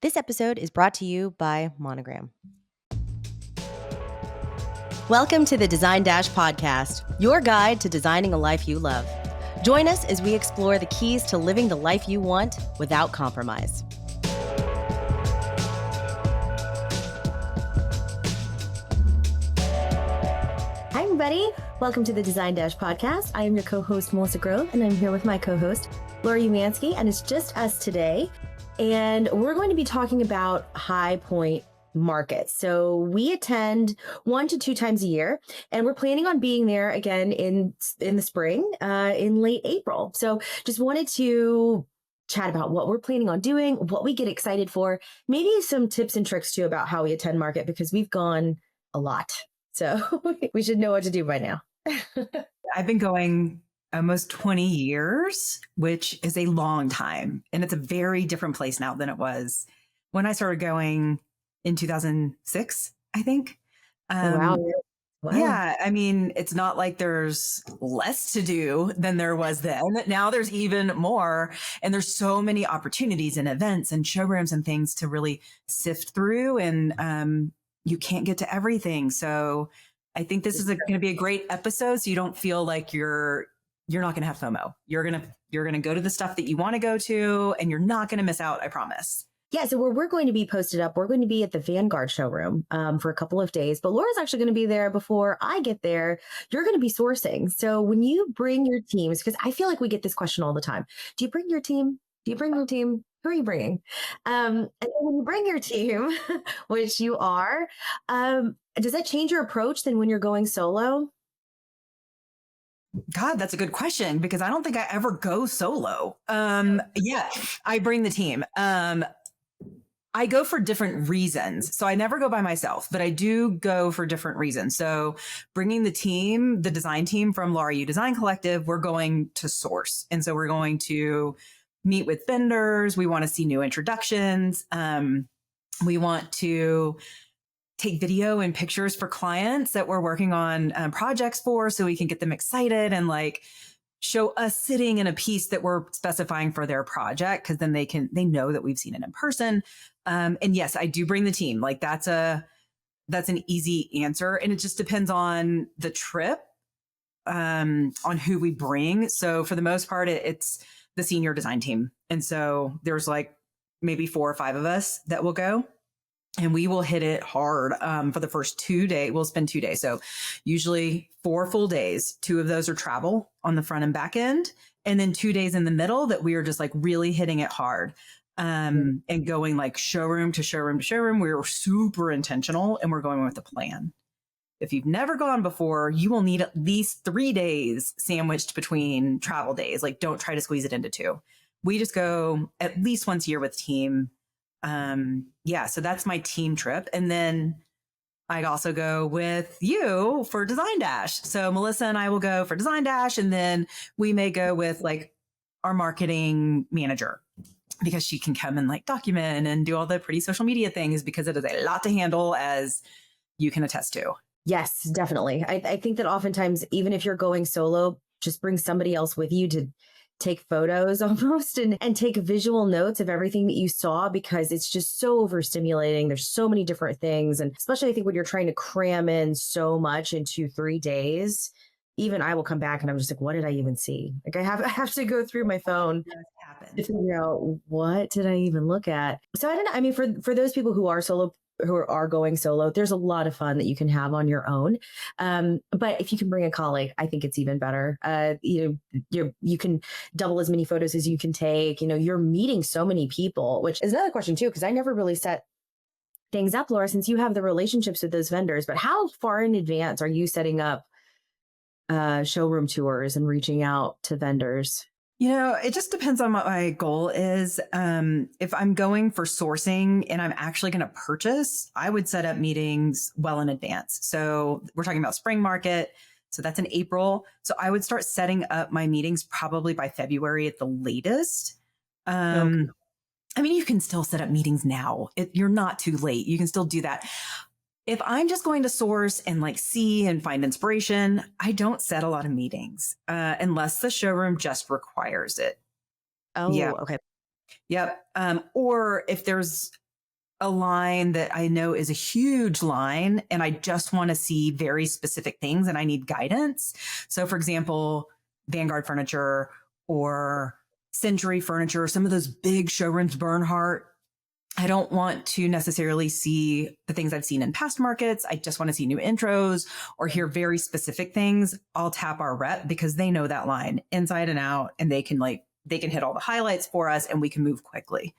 This episode is brought to you by Monogram. Welcome to the Design Dash podcast, your guide to designing a life you love. Join us as we explore the keys to living the life you want without compromise. Hi, everybody. Welcome to the Design Dash podcast. I am your co-host, Melissa Grove, and I'm here with my co-host, Laura Umansky, and it's just us today. And we're going to be talking about High Point markets. So we attend 1 to 2 times a year, and we're planning on being there again in the spring, in late April. So just wanted to chat about what we're planning on doing, what we get excited for, maybe some tips and tricks too about how we attend market, because we've gone a lot. So we should know what to do by now. I've been going almost 20 years, which is a long time. And it's a very different place now than it was when I started going in 2006, I think. Wow. Yeah. I mean, it's not like there's less to do than there was then. Now there's even more. And there's so many opportunities and events and showrooms and things to really sift through. And you can't get to everything. So I think this is going to be a great episode. So you don't feel like you're not going to have FOMO. You're going to go to the stuff that you want to go to, and you're not going to miss out. I promise. Yeah. So where we're going to be posted up, we're going to be at the Vanguard showroom for a couple of days, but Laura's actually going to be there before I get there. You're going to be sourcing. So when you bring your teams, because I feel like we get this question all the time. Do you bring your team? Do you bring your team? Who are you bringing? And then when you bring your team, which you are, does that change your approach than when you're going solo? God, that's a good question, because I don't think I ever go solo. Yeah, I bring the team. I go for different reasons. So I never go by myself, but I do go for different reasons. So bringing the team, the design team from Laura U Design Collective, we're going to source. And so we're going to meet with vendors. We want to see new introductions. We want to take video and pictures for clients that we're working on projects for, so we can get them excited and like show us sitting in a piece that we're specifying for their project, because then they know that we've seen it in person. And yes, I do bring the team. Like that's an easy answer, and it just depends on the trip, on who we bring. So for the most part, it's the senior design team, and so there's like maybe 4 or 5 of us that will go. And we will hit it hard for the first 2 days. We'll spend 2 days. So usually 4 full days. 2 of those are travel on the front and back end. And then 2 days in the middle that we are just like really hitting it hard and going like showroom to showroom to showroom. We're super intentional, and we're going with a plan. If you've never gone before, you will need at least 3 days sandwiched between travel days. Like don't try to squeeze it into 2. We just go at least once a year with team. Yeah, so that's my team trip. And then I also go with you for Design Dash. So Melissa and I will go for Design Dash, and then we may go with like our marketing manager, because she can come and like document and do all the pretty social media things, because it is a lot to handle, as you can attest to. Yes, definitely. I think that oftentimes, even if you're going solo, just bring somebody else with you to take photos almost and take visual notes of everything that you saw, because it's just so overstimulating. There's so many different things. And especially I think when you're trying to cram in so much into 3 days, even I will come back and I'm just like, what did I even see? Like I have to go through my phone to figure out, what did I even look at? So I don't know. I mean, for those people who are solo, who are going solo, there's a lot of fun that you can have on your own. But if you can bring a colleague, I think it's even better. You can double as many photos as you can take. You're meeting so many people, which is another question too, because I never really set things up, Laura, since you have the relationships with those vendors. But how far in advance are you setting up showroom tours and reaching out to vendors? It just depends on what my goal is. If I'm going for sourcing and I'm actually going to purchase, I would set up meetings well in advance. So we're talking about spring market. So that's in April. So I would start setting up my meetings probably by February at the latest. Okay. I mean, you can still set up meetings now. You're not too late. You can still do that. If I'm just going to source and like see and find inspiration, I don't set a lot of meetings unless the showroom just requires it. Oh, yeah. Okay. Yep. Or if there's a line that I know is a huge line and I just want to see very specific things and I need guidance. So, for example, Vanguard Furniture or Century Furniture, some of those big showrooms, Bernhardt, I don't want to necessarily see the things I've seen in past markets. I just want to see new intros or hear very specific things. I'll tap our rep because they know that line inside and out and they can hit all the highlights for us and we can move quickly.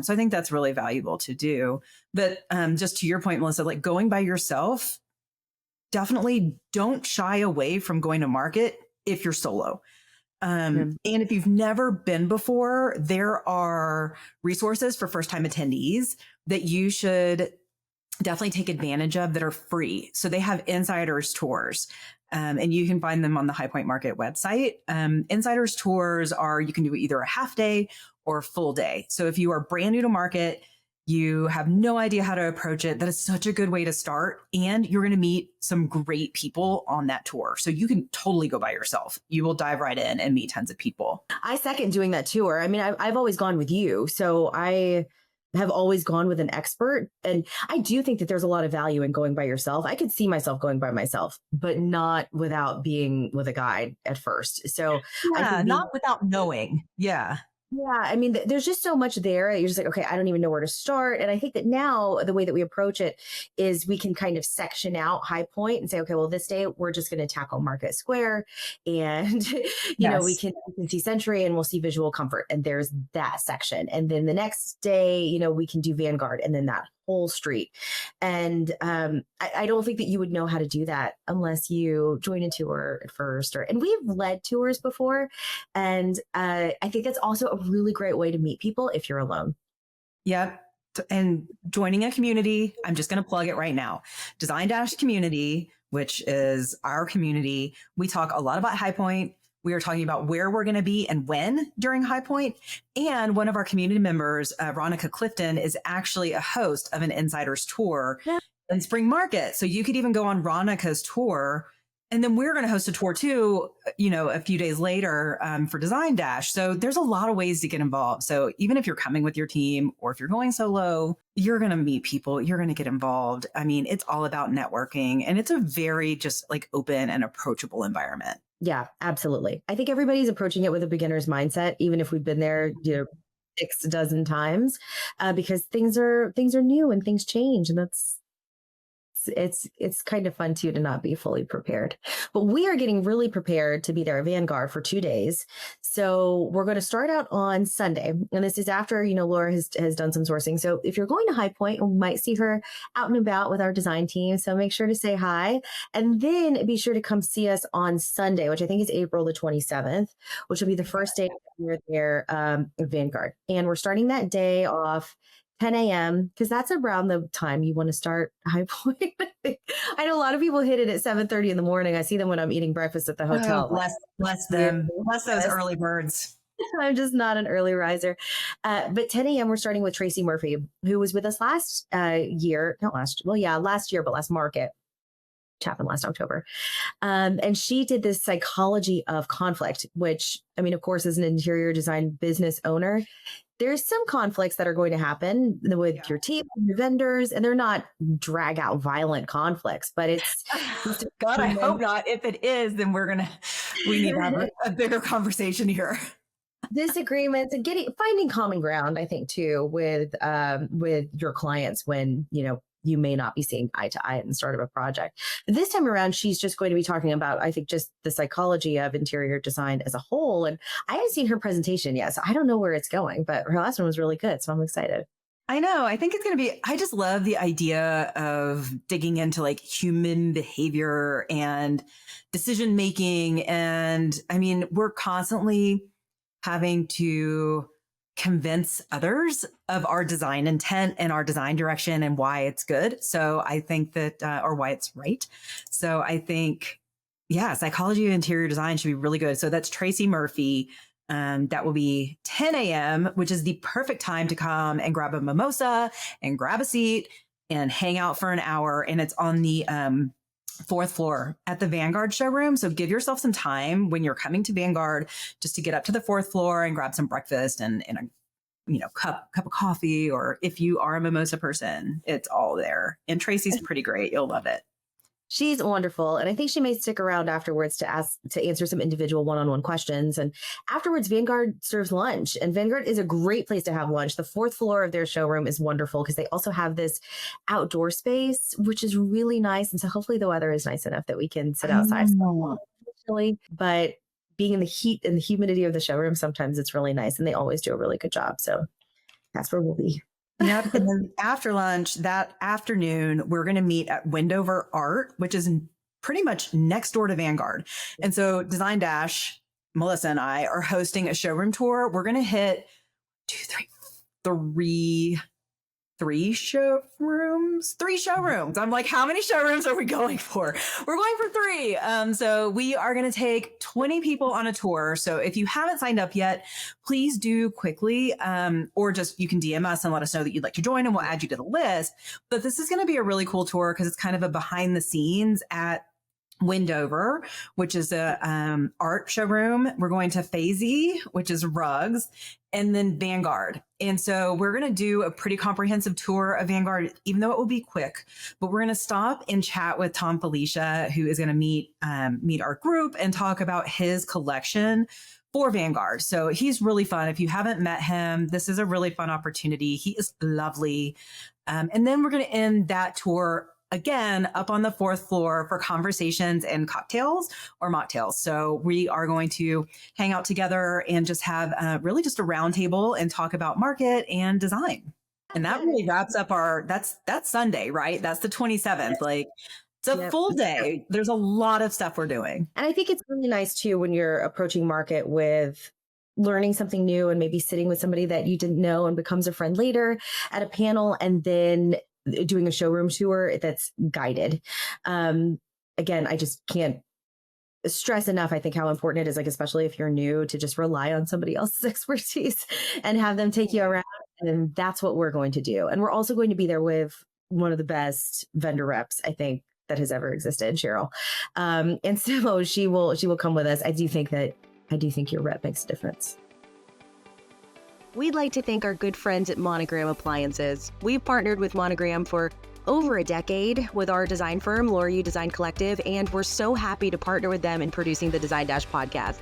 So I think that's really valuable to do. But just to your point, Melissa, like going by yourself, definitely don't shy away from going to market if you're solo. And if you've never been before, there are resources for first time attendees that you should definitely take advantage of that are free. So they have insiders tours. And you can find them on the High Point Market website. Insiders tours you can do either a half day or a full day. So if you are brand new to market, you have no idea how to approach it, that is such a good way to start. And you're going to meet some great people on that tour. So you can totally go by yourself. You will dive right in and meet tons of people. I second doing that tour. I mean, I've always gone with you. So I have always gone with an expert. And I do think that there's a lot of value in going by yourself. I could see myself going by myself, but not without being with a guide at first. So yeah, not without knowing. Yeah. Yeah, I mean, there's just so much there. You're just like, okay, I don't even know where to start. And I think that now the way that we approach it is we can kind of section out High Point and say, okay, well, this day we're just going to tackle Market Square, and you know, we can see Century, and we'll see Visual Comfort, and there's that section. And then the next day, you know, we can do Vanguard, and then that whole street. And I don't think that you would know how to do that unless you join a tour at first. And we've led tours before. And I think that's also a really great way to meet people if you're alone. Yep. And joining a community, I'm just going to plug it right now. Design Dash Community, which is our community. We talk a lot about High Point. We are talking about where we're going to be and when during High Point. And one of our community members, Ronica Clifton, is actually a host of an insider's tour in Spring Market. So you could even go on Ronica's tour. And then we're going to host a tour too, you know, a few days later for Design Dash. So there's a lot of ways to get involved. So even if you're coming with your team or if you're going solo, you're going to meet people, you're going to get involved. I mean, it's all about networking, and it's a very just like open and approachable environment. Yeah, absolutely. I think everybody's approaching it with a beginner's mindset, even if we've been there, you know, 6 dozen times, because things are new and things change, and it's kind of fun too to not be fully prepared. But we are getting really prepared to be there at Vanguard for 2 days. So we're going to start out on Sunday, and this is after, you know, Laura has done some sourcing. So if you're going to High Point, we might see her out and about with our design team. So make sure to say hi, and then be sure to come see us on Sunday, which I think is April the 27th, which will be the first day we're there at Vanguard. And we're starting that day off 10 a.m. because that's around the time you want to start High Point. I know a lot of people hit it at 7:30 in the morning. I see them when I'm eating breakfast at the hotel. Bless them. Bless those early birds. I'm just not an early riser. But 10 a.m. we're starting with Tracy Murphy, who was with us last year. Last year, but last market. Which happened last October. And she did this psychology of conflict, which, I mean, of course, as an interior design business owner, there's some conflicts that are going to happen with your team, your vendors, and they're not drag out violent conflicts, but it's God, I hope not. If it is, then we need to have a bigger conversation here. Disagreements and finding common ground, I think, too, with your clients when, you know, you may not be seeing eye to eye at the start of a project. But this time around, she's just going to be talking about, I think, just the psychology of interior design as a whole. And I haven't seen her presentation yet, so I don't know where it's going, but her last one was really good. So I'm excited. I know. I think it's going to be, I just love the idea of digging into like human behavior and decision making. And I mean, we're constantly having to convince others of our design intent and our design direction and why it's good. So I think that, or why it's right. So I think, psychology of interior design should be really good. So that's Tracy Murphy. That will be 10 a.m., which is the perfect time to come and grab a mimosa and grab a seat and hang out for an hour. And it's on the 4th floor at the Vanguard showroom. So give yourself some time when you're coming to Vanguard just to get up to the 4th floor and grab some breakfast and a cup of coffee, or if you are a mimosa person, it's all there. And Tracy's pretty great. You'll love it. She's wonderful. And I think she may stick around afterwards to answer some individual one-on-one questions. And afterwards, Vanguard serves lunch. And Vanguard is a great place to have lunch. The fourth floor of their showroom is wonderful because they also have this outdoor space, which is really nice. And so hopefully the weather is nice enough that we can sit outside. Chilly, but being in the heat and the humidity of the showroom, sometimes it's really nice. And they always do a really good job. So that's where we'll be. Yep. And then after lunch that afternoon, we're going to meet at Wendover Art, which is pretty much next door to Vanguard. And so Design Dash, Melissa and I are hosting a showroom tour. We're going to hit three showrooms. I'm like, how many showrooms are we going for? We're going for 3. So we are going to take 20 people on a tour. So if you haven't signed up yet, please do quickly, or just you can DM us and let us know that you'd like to join and we'll add you to the list. But this is going to be a really cool tour because it's kind of a behind the scenes at Wendover, which is a art showroom. We're going to Fazy, which is rugs, and then Vanguard. And so we're going to do a pretty comprehensive tour of Vanguard, even though it will be quick. But we're going to stop and chat with Thom Filicia, who is going to meet our group and talk about his collection for Vanguard. So he's really fun. If you haven't met him, this is a really fun opportunity. He is lovely. And then we're going to end that tour again up on the 4th floor for conversations and cocktails or mocktails. So we are going to hang out together and just have really just a round table and talk about market and design. And that really wraps up that's Sunday, right? That's the 27th. Like it's a full day. There's a lot of stuff we're doing. And I think it's really nice too, when you're approaching market with learning something new and maybe sitting with somebody that you didn't know and becomes a friend later at a panel, and then doing a showroom tour that's guided. Again, I just can't stress enough, I think, how important it is, like, especially if you're new, to just rely on somebody else's expertise and have them take you around. And that's what we're going to do. And we're also going to be there with one of the best vendor reps, I think, that has ever existed, Cheryl. And so she will come with us. I do think your rep makes a difference. We'd like to thank our good friends at Monogram Appliances. We've partnered with Monogram for over a decade with our design firm, Laura U Design Collective, and we're so happy to partner with them in producing the Design Dash podcast.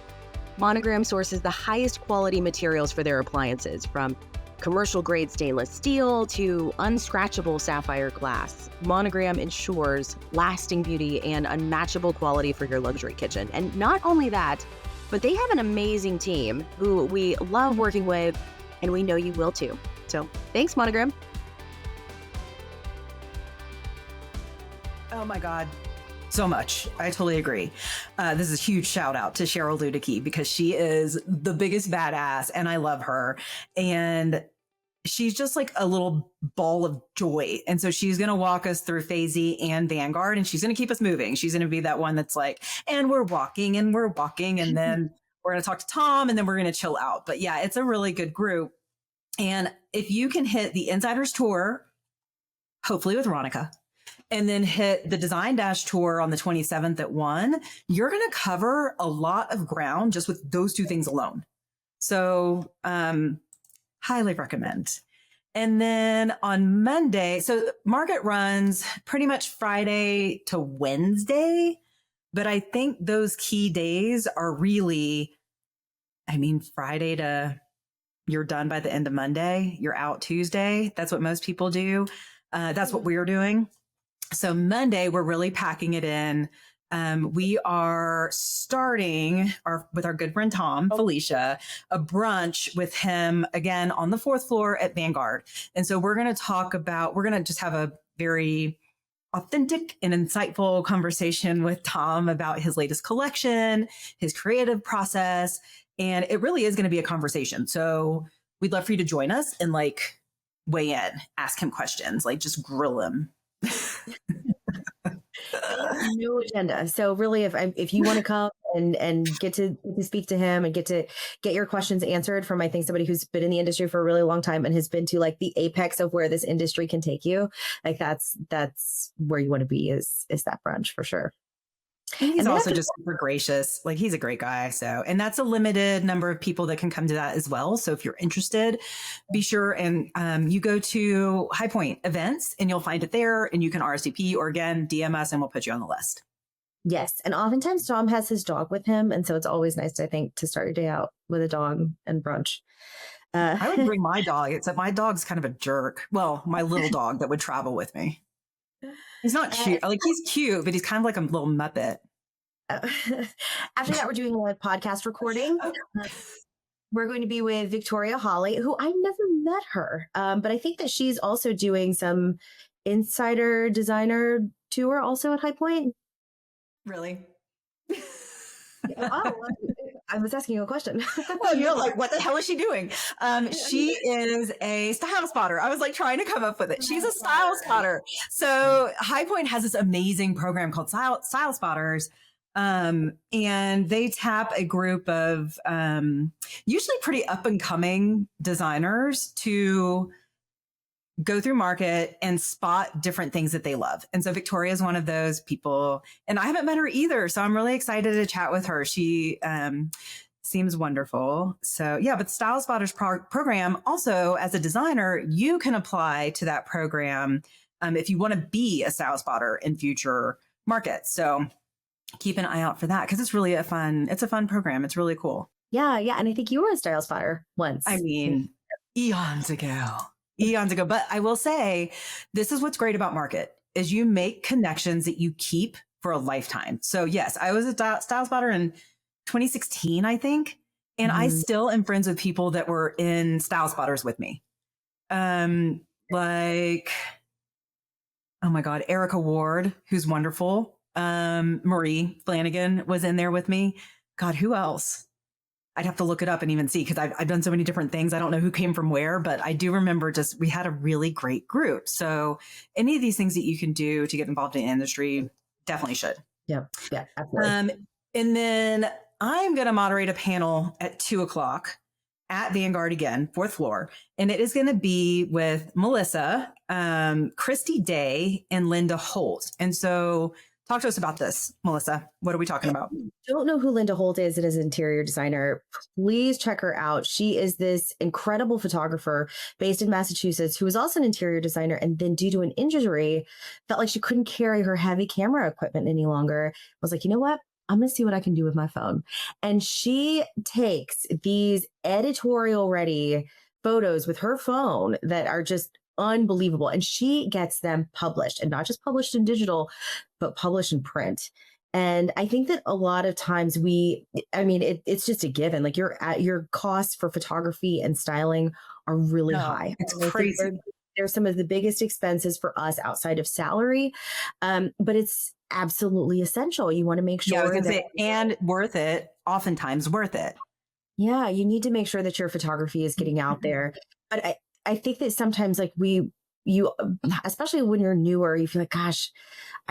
Monogram sources the highest quality materials for their appliances, from commercial grade stainless steel to unscratchable sapphire glass. Monogram ensures lasting beauty and unmatchable quality for your luxury kitchen. And not only that, but they have an amazing team who we love working with, and we know you will too. So thanks, Monogram. Oh my God. So much. I totally agree. This is a huge shout out to Cheryl Ludicky because she is the biggest badass and I love her. And she's just like a little ball of joy. And so she's going to walk us through Fazy and Vanguard, and she's going to keep us moving. She's going to be that one that's like, and we're walking. And then we're going to talk to Tom, and then we're going to chill out. But yeah, it's a really good group. And if you can hit the Insiders Tour, hopefully with Ronica, and then hit the Design Dash Tour on the 27th at 1, you're going to cover a lot of ground just with those 2 things alone. So highly recommend. And then on Monday, so market runs pretty much Friday to Wednesday. But I think those key days are really, Friday to you're done by the end of Monday, you're out Tuesday. That's what most people do. That's what we're doing. So Monday, we're really packing it in. We are starting with our good friend Thom Filicia, a brunch with him again on the 4th floor at Vanguard. And so we're going to just have a very authentic and insightful conversation with Thom about his latest collection, his creative process. And it really is going to be a conversation. So we'd love for you to join us and weigh in, ask him questions, just grill him. No agenda. So really, if you want to come and get to speak to him and get your questions answered from, I think, somebody who's been in the industry for a really long time and has been to the apex of where this industry can take you, that's where you want to be, is that brunch for sure. He's And then also after just super gracious. Like he's a great guy. So, and that's a limited number of people that can come to that as well. So if you're interested, be sure and you go to High Point events and you'll find it there and you can RSVP or again, DM us and we'll put you on the list. Yes. And oftentimes Tom has his dog with him. And so it's always nice, I think, to start your day out with a dog and brunch. I would bring my dog, except my dog's kind of a jerk. Well, my little dog that would travel with me. He's not cute. Like he's cute, but he's kind of like a little Muppet. After that, we're doing a podcast recording. We're going to be with Victoria Holly, who I never met her. But I think that she's also doing some insider designer tour also at High Point. Really? Oh, I was asking you a question. Well, you're like, what the hell is she doing? She is a style spotter. I was like trying to come up with it. She's a style spotter. So High Point has this amazing program called Style Spotters. And they tap a group of usually pretty up and coming designers to go through market and spot different things that they love. And so Victoria is one of those people, and I haven't met her either. So I'm really excited to chat with her. She seems wonderful. So yeah, but Style Spotters program also, as a designer, you can apply to that program if you want to be a style spotter in future markets. So keep an eye out for that because it's really a fun program. It's really cool. Yeah. And I think you were a style spotter once. I mean, eons ago. But I will say, this is what's great about market is you make connections that you keep for a lifetime. So yes, I was a style spotter in 2016, I think. And I still am friends with people that were in style spotters with me. Like, oh my God, Erica Ward, who's wonderful. Marie Flanagan was in there with me. God, who else? I'd have to look it up and even see because I've done so many different things. I don't know who came from where, but I do remember we had a really great group. So any of these things that you can do to get involved in the industry, definitely should. Yeah, absolutely. And then I'm going to moderate a panel at 2:00 at Vanguard again, 4th floor. And it is going to be with Melissa, Christy Day, and Linda Holt. And so talk to us about this, Melissa. What are we talking about? Don't know who Linda Holt is and is an interior designer. Please check her out. She is this incredible photographer based in Massachusetts who was also an interior designer and then due to an injury felt like she couldn't carry her heavy camera equipment any longer. Was like, you know what? I'm going to see what I can do with my phone. And she takes these editorial ready photos with her phone that are just unbelievable. And she gets them published, and not just published in digital, but published in print. And I think that a lot of times it's just a given. Like your costs for photography and styling are really high. It's crazy. They're some of the biggest expenses for us outside of salary. But it's absolutely essential. You want to make sure and worth it, oftentimes worth it. Yeah, you need to make sure that your photography is getting out there. But I think that sometimes like you, especially when you're newer, you feel like, gosh,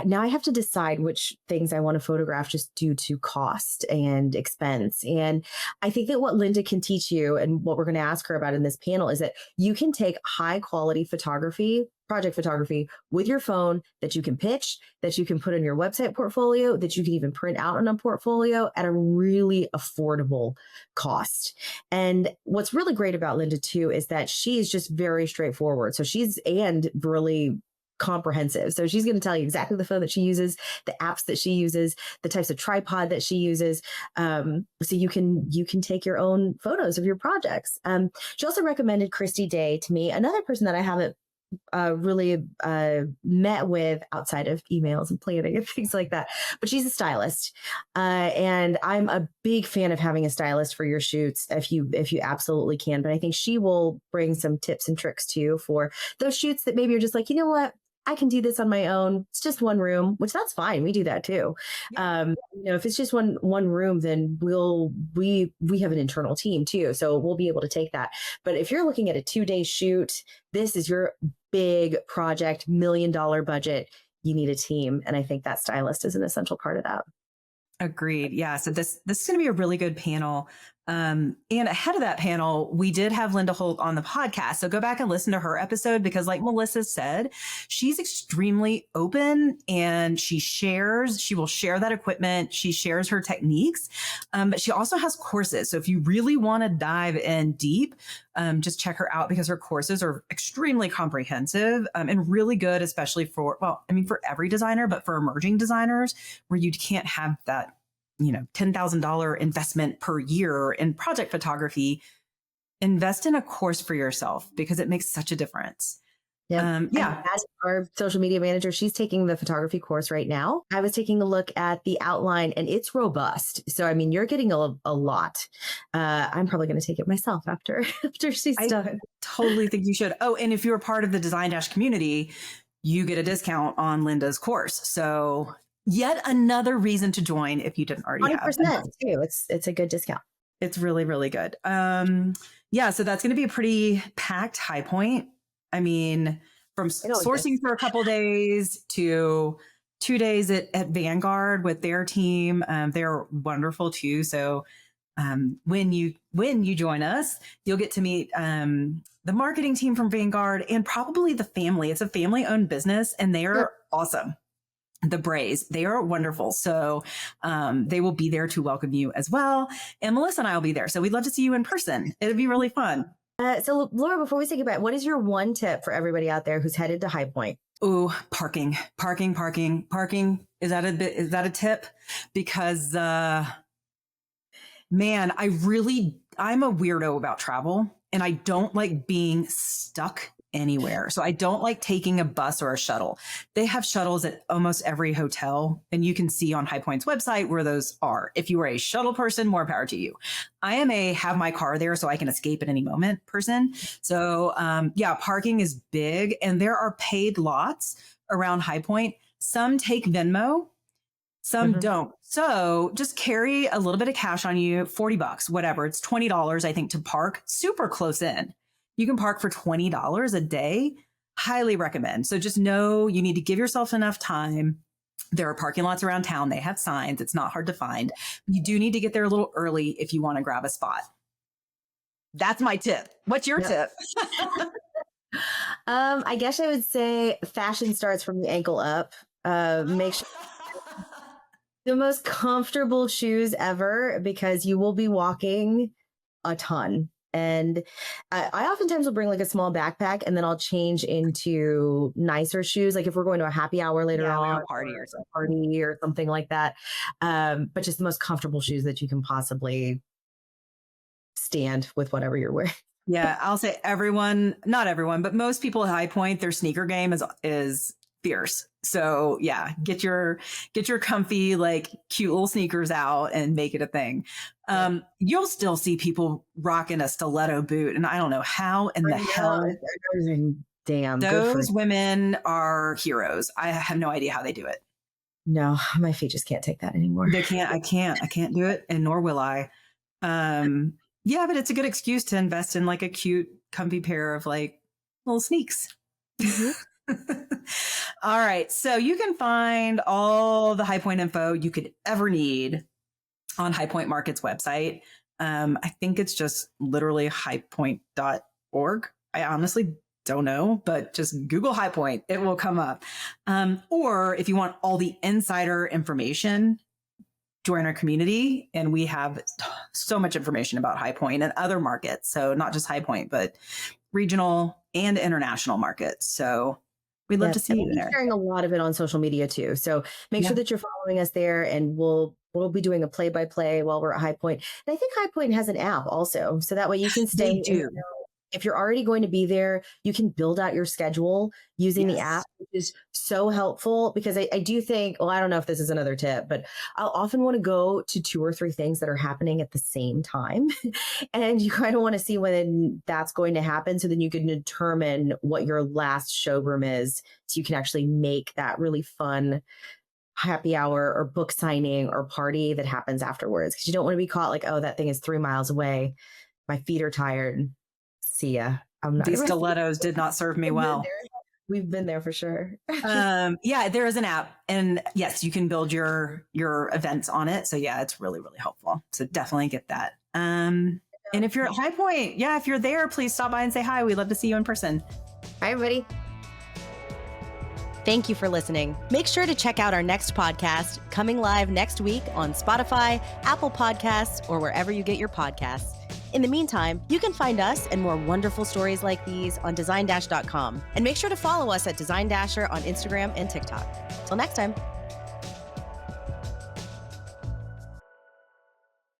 now I have to decide which things I want to photograph just due to cost and expense. And I think that what Linda can teach you and what we're going to ask her about in this panel is that you can take high quality photography, project photography with your phone that you can pitch, that you can put in your website portfolio, that you can even print out on a portfolio at a really affordable cost. And what's really great about Linda too is that she's just very straightforward. So and really comprehensive. So she's going to tell you exactly the phone that she uses, the apps that she uses, the types of tripod that she uses. So you can take your own photos of your projects. She also recommended Christy Day to me, another person that I haven't really met with outside of emails and planning and things like that. But she's a stylist. And I'm a big fan of having a stylist for your shoots if you absolutely can. But I think she will bring some tips and tricks too for those shoots that maybe you're just like, you know what? I can do this on my own. It's just one room, which that's fine. We do that too. Yeah. If it's just one room, then we have an internal team too. So we'll be able to take that. But if you're looking at a 2-day shoot, this is your big project, $1 million budget, you need a team. And I think that stylist is an essential part of that. Agreed. Yeah. So this is going to be a really good panel. And ahead of that panel, we did have Linda Holt on the podcast. So go back and listen to her episode because like Melissa said, she's extremely open and she will share that equipment. She shares her techniques, but she also has courses. So if you really want to dive in deep, just check her out because her courses are extremely comprehensive and really good, especially for every designer, but for emerging designers where you can't have that $10,000 investment per year in project photography. Invest in a course for yourself because it makes such a difference. Yeah. As our social media manager, she's taking the photography course right now. I was taking a look at the outline and it's robust. So, I mean, you're getting a lot. I'm probably going to take it myself after she's done. Totally think you should. Oh, and if you're part of the Design Dash community, you get a discount on Linda's course. So yet another reason to join if you didn't already 20% have. too. It's a good discount. It's really, really good. So that's going to be a pretty packed High Point. I mean, from sourcing for a couple days to 2 days at Vanguard with their team. They're wonderful too. So when you join us, you'll get to meet the marketing team from Vanguard and probably the family. It's a family-owned business and they are awesome. The Brays, they are wonderful. So they will be there to welcome you as well. And Melissa and I will be there. So we'd love to see you in person. It'd be really fun. So Laura, before we say goodbye, what is your one tip for everybody out there who's headed to High Point? Oh, parking. Is that a tip? Because, man, I'm a weirdo about travel and I don't like being stuck anywhere. So I don't like taking a bus or a shuttle. They have shuttles at almost every hotel and you can see on High Point's website where those are. If you are a shuttle person, more power to you. I am a have my car there so I can escape at any moment person. So parking is big and there are paid lots around High Point. Some take Venmo, some don't. So just carry a little bit of cash on you, $40, whatever. It's $20, I think, to park super close in. You can park for $20 a day. Highly recommend. So just know you need to give yourself enough time. There are parking lots around town. They have signs. It's not hard to find. You do need to get there a little early if you want to grab a spot. That's my tip. What's your tip? I guess I would say fashion starts from the ankle up. Make sure the most comfortable shoes ever because you will be walking a ton. And I oftentimes will bring like a small backpack and then I'll change into nicer shoes. Like if we're going to a happy hour later on, a party or something like that. But just the most comfortable shoes that you can possibly stand with whatever you're wearing. Yeah, I'll say not everyone, but most people at High Point, their sneaker game is fierce. So yeah, get your comfy, like cute little sneakers out and make it a thing. You'll still see people rocking a stiletto boot. And I don't know how in the hell. Damn. Those women are heroes. I have no idea how they do it. No, my feet just can't take that anymore. They can't. I can't do it. And nor will I. Yeah, but it's a good excuse to invest in like a cute, comfy pair of like little sneaks. All right. So you can find all the High Point info you could ever need on High Point Market's website. I think it's just literally highpoint.org. I honestly don't know, but just Google High Point. It will come up. Or if you want all the insider information, join our community. And we have so much information about High Point and other markets. So not just High Point, but regional and international markets. So we'd love to see you there. We're sharing a lot of it on social media too. So make sure that you're following us there and we'll be doing a play-by-play while we're at High Point. And I think High Point has an app also. So that way you can stay. If you're already going to be there, you can build out your schedule using the app, which is so helpful because I do think, well, I don't know if this is another tip, but I'll often want to go to 2 or 3 things that are happening at the same time. And you kind of want to see when that's going to happen. So then you can determine what your last showroom is. So you can actually make that really fun happy hour or book signing or party that happens afterwards. Because you don't want to be caught like, oh, that thing is 3 miles away. My feet are tired. See ya. These stilettos did not serve me well. We've been there for sure. Yeah, there is an app and yes, you can build your events on it. So yeah, it's really, really helpful. So definitely get that. And if you're at High Point, if you're there, please stop by and say hi. We'd love to see you in person. Bye, everybody. Thank you for listening. Make sure to check out our next podcast, coming live next week on Spotify, Apple Podcasts, or wherever you get your podcasts. In the meantime, you can find us and more wonderful stories like these on designdash.com. And make sure to follow us at Design Dasher on Instagram and TikTok. Till next time.